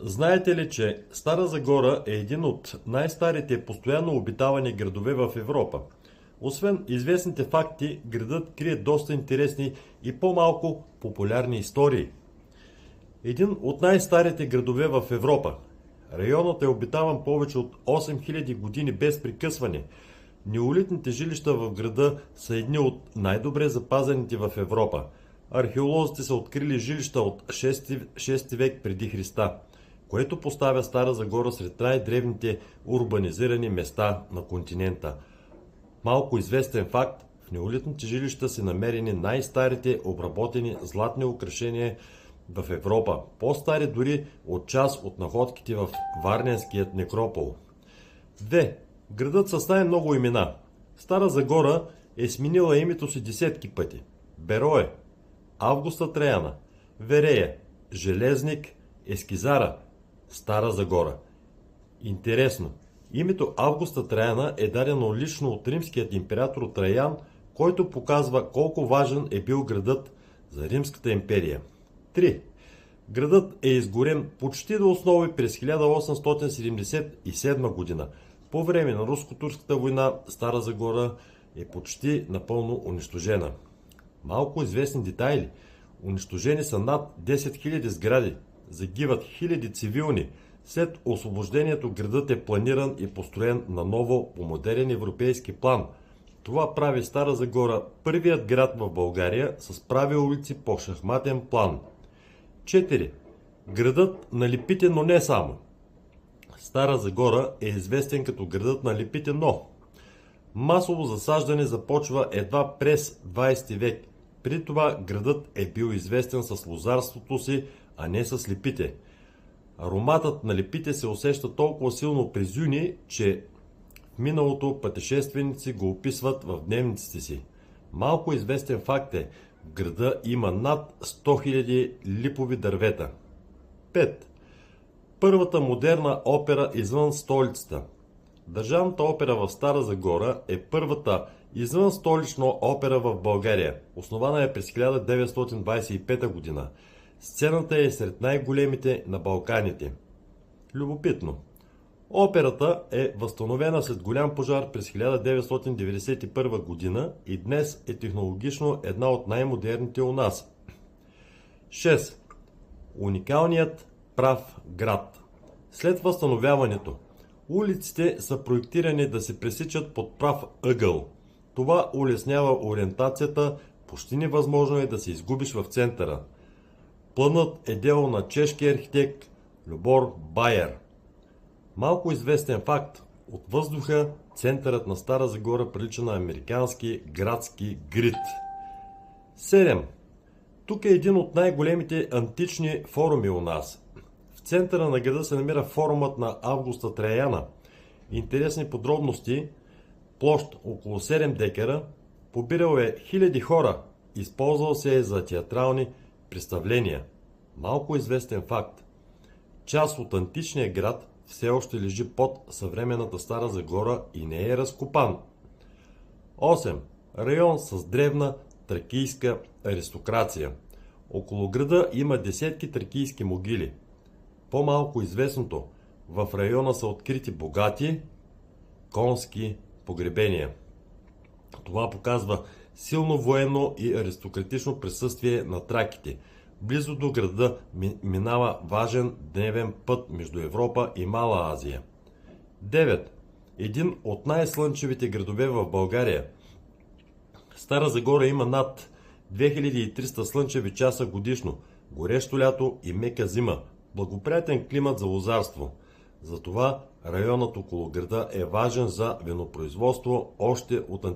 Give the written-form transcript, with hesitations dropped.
Знаете ли, че Стара Загора е един от най-старите постоянно обитавани градове в Европа? Освен известните факти, градът крие доста интересни и по-малко популярни истории. Един от най-старите градове в Европа. Районът е обитаван повече от 8000 години без прекъсване. Неолитните жилища в града са едни от най-добре запазените в Европа. Археолозите са открили жилища от 6 век преди Христа, което поставя Стара Загора сред най-древните урбанизирани места на континента. Малко известен факт: в неолитните жилища са намерени най-старите обработени златни украшения в Европа, по-стари дори от част от находките в Варненският некропол. 2. Градът с най-много имена. Стара Загора е сменила името си десетки пъти. Берое, Августа Траяна, Верея, Железник, Ескизара, Стара Загора. Интересно, името Августа Траяна е дадено лично от римският император Траян, който показва колко важен е бил градът за Римската империя. 3. Градът е изгорен почти до основи през 1877 година. По време на Руско-турската война Стара Загора е почти напълно унищожена. Малко известни детайли: унищожени са над 10 000 сгради, загиват хиляди цивилни. След освобождението градът е планиран и построен наново по модерен европейски план. Това прави Стара Загора първият град в България с прави улици по шахматен план. 4. Градът на липите, но не само. Стара Загора е известен като градът на липите, но масово засаждане започва едва през 20 век. При това градът е бил известен с лозарството си, а не с липите. Ароматът на липите се усеща толкова силно през юни, че в миналото пътешественици го описват в дневниците си. Малко известен факт е: в града има над 100 000 липови дървета. 5. Първата модерна опера извън столицата. Държавната опера в Стара Загора е първата извън столична опера в България. Основана е през 1925 година. Сцената е сред най-големите на Балканите. Любопитно: операта е възстановена след голям пожар през 1991 година и днес е технологично една от най-модерните у нас. 6. Уникалният прав град. След възстановяването, улиците са проектирани да се пресичат под прав ъгъл. Това улеснява ориентацията, почти невъзможно е да се изгубиш в центъра. Планът е дело на чешкия архитект Любор Байер. Малко известен факт: от въздуха центърът на Стара Загора прилича на американски градски грид. 7. Тук е един от най-големите антични форуми у нас. В центъра на града се намира форумът на Августа Траяна. Интересни подробности: площ около 7 декара, побирал е хиляди хора, използвал се е за театрални представления. Малко известен факт: част от античния град все още лежи под съвременната Стара Загора и не е разкопан. 8. Район с древна тракийска аристокрация. Около града има десетки тракийски могили. По-малко известното: в района са открити богати конски погребения. Това показва силно военно и аристократично присъствие на траките. Близо до града минава важен дневен път между Европа и Мала Азия. 9. Един от най-слънчевите градове в България. Стара Загора има над 2300 слънчеви часа годишно, горещо лято и мека зима, благоприятен климат за лозарство. Затова районът около града е важен за винопроизводство още от